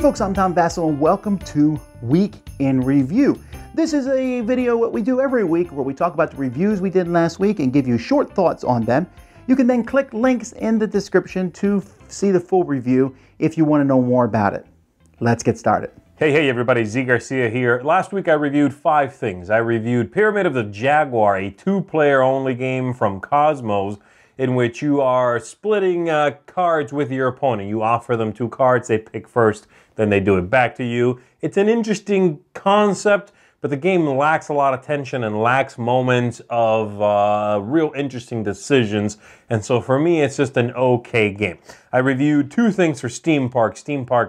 folks, I'm Tom Vassell and welcome to Week in Review. This is a video what we do every week where we talk about the reviews we did last week and give you short thoughts on them. You can then click links in the description to see the full review if you want to know more about it. Let's get started. Hey everybody, Z Garcia here. Last week I reviewed 5 things. I reviewed Pyramid of the Jaguar, a 2-player only game from Cosmos in which you are splitting cards with your opponent. You offer them 2 cards, they pick first, then they do it back to you. It's an interesting concept, but the game lacks a lot of tension and lacks moments of real interesting decisions. And so for me, it's just an okay game. I reviewed 2 things for Steam Park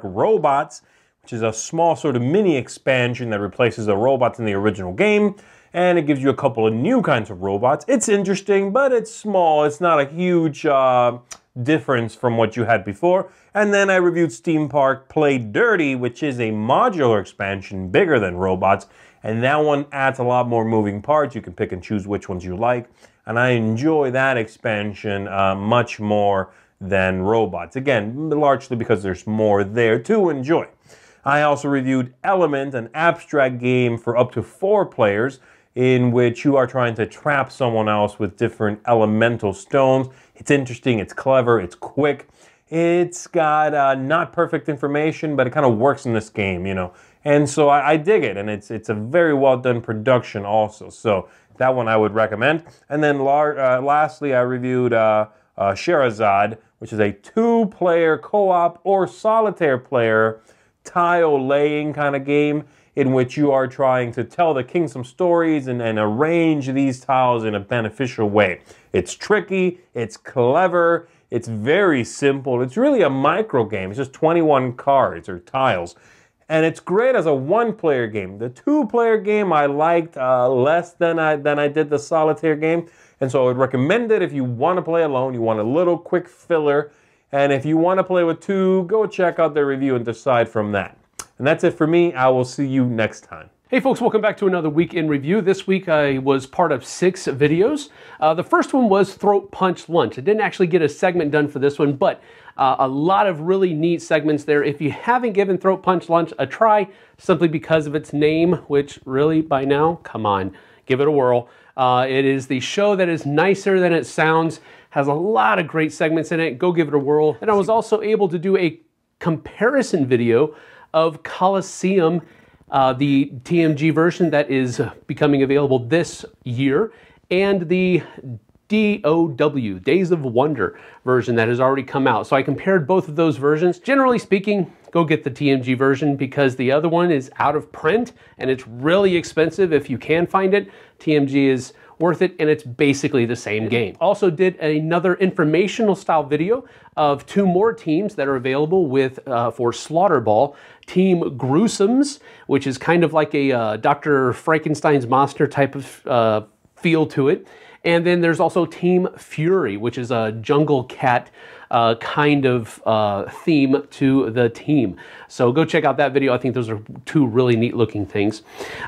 Robots, which is a small sort of mini expansion that replaces the robots in the original game. And it gives you a couple of new kinds of robots. It's interesting, but it's small. It's not a huge difference from what you had before. And then I reviewed Steam Park Play Dirty, which is a modular expansion bigger than robots. And that one adds a lot more moving parts. You can pick and choose which ones you like. And I enjoy that expansion much more than robots. Again, largely because there's more there to enjoy. I also reviewed Element, an abstract game for up to 4 players in which you are trying to trap someone else with different elemental stones. It's interesting, it's clever, it's quick. It's got not perfect information, but it kind of works in this game, you know. And so I dig it, and it's a very well done production also. So that one I would recommend. And then lastly, I reviewed Sherazade, which is a 2-player co-op or solitaire player tile laying kind of game in which you are trying to tell the king some stories and arrange these tiles in a beneficial way. It's tricky, it's clever, it's very simple. It's really a micro game. It's just 21 cards or tiles. And it's great as a 1-player game. The 2-player game I liked less than I did the solitaire game. And so I would recommend it if you want to play alone, you want a little quick filler. And if you want to play with 2, go check out the review and decide from that. And that's it for me. I will see you next time. Hey folks, welcome back to another Week in Review. This week I was part of 6 videos. The first one was Throat Punch Lunch. I didn't actually get a segment done for this one, but a lot of really neat segments there. If you haven't given Throat Punch Lunch a try, simply because of its name, which really by now, come on, give it a whirl. It is the show that is nicer than it sounds, has a lot of great segments in it. Go give it a whirl. And I was also able to do a comparison video of Coliseum, the TMG version that is becoming available this year, and the DOW, Days of Wonder version that has already come out. So I compared both of those versions. Generally speaking, go get the TMG version because the other one is out of print and it's really expensive if you can find it. TMG is worth it, and it's basically the same game. Also did another informational style video of 2 more teams that are available with for Slaughter Ball. Team Gruesomes, which is kind of like a Dr. Frankenstein's monster type of feel to it. And then there's also Team Fury, which is a jungle cat kind of theme to the team. So go check out that video. I think those are 2 really neat looking things.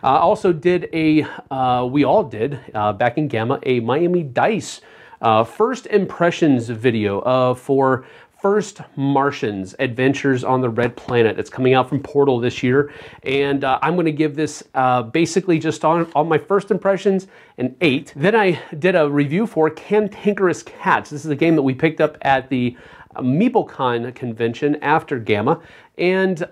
Also did we all did, back in Gamma, a Miami Dice first impressions video for First Martians, Adventures on the Red Planet. It's coming out from Portal this year, and I'm going to give this basically just on my first impressions an 8. Then I did a review for Cantankerous Cats. This is a game that we picked up at the MeepleCon convention after Gamma, and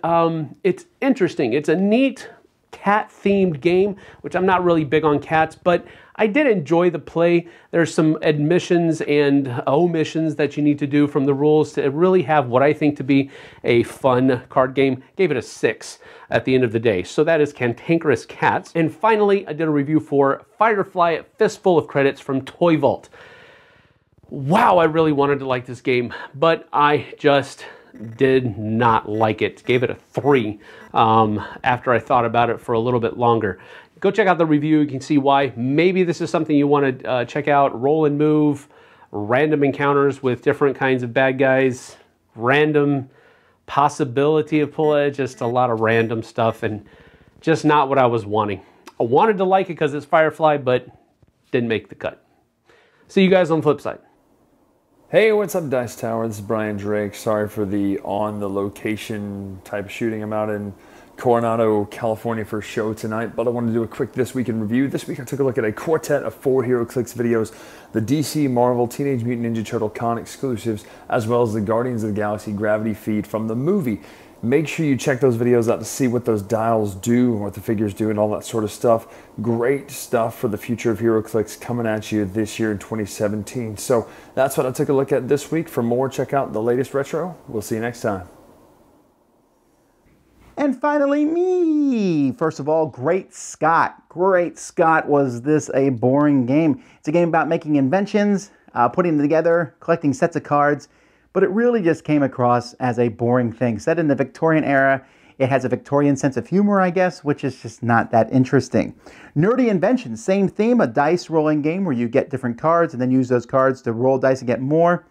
it's interesting. It's a neat cat-themed game, which I'm not really big on cats, but I did enjoy the play. There's some admissions and omissions that you need to do from the rules to really have what I think to be a fun card game. Gave it a 6 at the end of the day. So that is Cantankerous Cats. And finally, I did a review for Firefly, a fistful of credits from Toy Vault. Wow, I really wanted to like this game, but I just did not like it. Gave it a 3 after I thought about it for a little bit longer. Go check out the review. You can see why. Maybe this is something you want to check out. Roll and move, random encounters with different kinds of bad guys, random possibility of pulling, just a lot of random stuff, and just not what I was wanting. I wanted to like it because it's Firefly, but didn't make the cut. See you guys on the flip side. Hey, what's up, Dice Tower? This is Brian Drake. Sorry for the on-the-location type of shooting. I'm out in Coronado, California for a show tonight, but I wanted to do a quick This Week in Review. This week I took a look at a quartet of 4 HeroClix videos, the DC, Marvel, Teenage Mutant Ninja Turtle con exclusives, as well as the Guardians of the Galaxy Gravity feed from the movie. Make sure you check those videos out to see what those dials do and what the figures do and all that sort of stuff. Great stuff for the future of HeroClix coming at you this year in 2017. So that's what I took a look at this week. For more, check out the latest retro. We'll see you next time. And finally, me. First of all, Great Scott. Great Scott, was this a boring game? It's a game about making inventions, putting them together, collecting sets of cards, but it really just came across as a boring thing. Set in the Victorian era, it has a Victorian sense of humor, I guess, which is just not that interesting. Nerdy Inventions, same theme, a dice rolling game where you get different cards and then use those cards to roll dice and get more.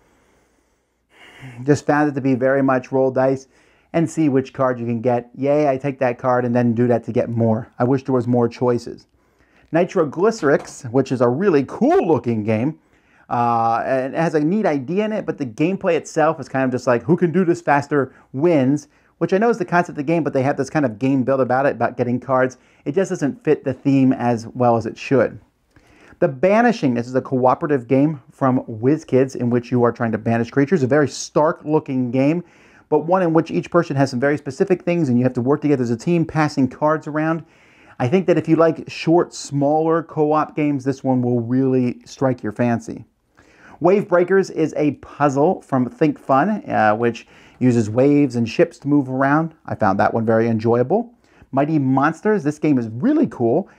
Just found it to be very much roll dice and see which card you can get. Yay, I take that card and then do that to get more. I wish there was more choices. Nitroglycerix, which is a really cool looking game. And it has a neat idea in it, but the gameplay itself is kind of just like, who can do this faster wins, which I know is the concept of the game, but they have this kind of game build about it, about getting cards. It just doesn't fit the theme as well as it should. The Banishing, this is a cooperative game from WizKids in which you are trying to banish creatures. A very stark looking game, but one in which each person has some very specific things and you have to work together as a team, passing cards around. I think that if you like short, smaller co-op games, this one will really strike your fancy. Wave Breakers is a puzzle from Think Fun, which uses waves and ships to move around. I found that one very enjoyable. Mighty Monsters, this game is really cool,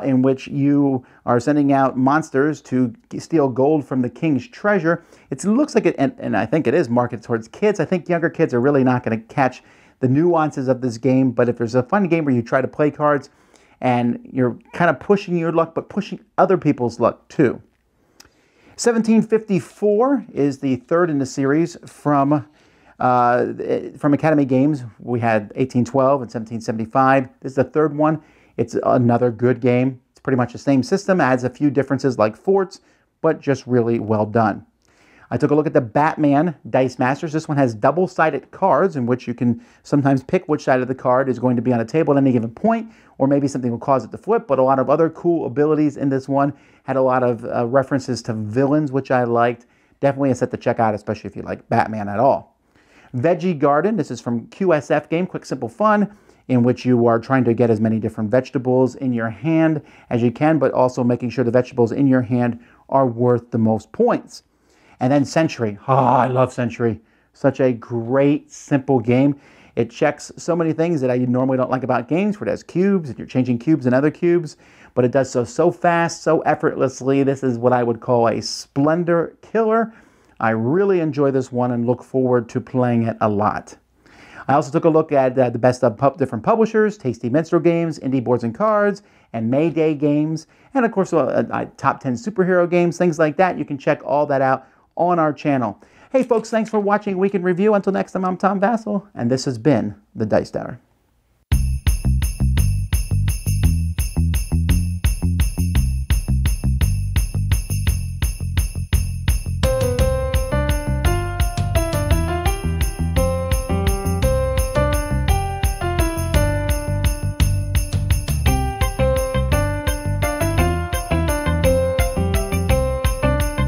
in which you are sending out monsters to steal gold from the king's treasure. It looks like it, and I think it is marketed towards kids. I think younger kids are really not going to catch the nuances of this game, but if there's a fun game where you try to play cards and you're kind of pushing your luck, but pushing other people's luck too. 1754 is the third in the series from Academy Games. We had 1812 and 1775. This is the third one. It's another good game. It's pretty much the same system, adds a few differences like forts, but just really well done. I took a look at the Batman Dice Masters. This one has double-sided cards in which you can sometimes pick which side of the card is going to be on a table at any given point, or maybe something will cause it to flip, but a lot of other cool abilities in this one. Had a lot of references to villains, which I liked. Definitely a set to check out, especially if you like Batman at all. Veggie Garden, this is from QSF Game, Quick Simple Fun, in which you are trying to get as many different vegetables in your hand as you can, but also making sure the vegetables in your hand are worth the most points. And then Century. Oh, I love Century. Such a great, simple game. It checks so many things that I normally don't like about games, where it has cubes and you're changing cubes and other cubes, but it does so fast, so effortlessly. This is what I would call a splendor killer. I really enjoy this one and look forward to playing it a lot. I also took a look at the best of different publishers, Tasty Minstrel Games, Indie Boards and Cards, and Mayday Games, and of course top 10 superhero games, things like that. You can check all that out on our channel. Hey folks, thanks for watching Week in Review. Until next time, I'm Tom Vassell, and this has been the Dice Tower.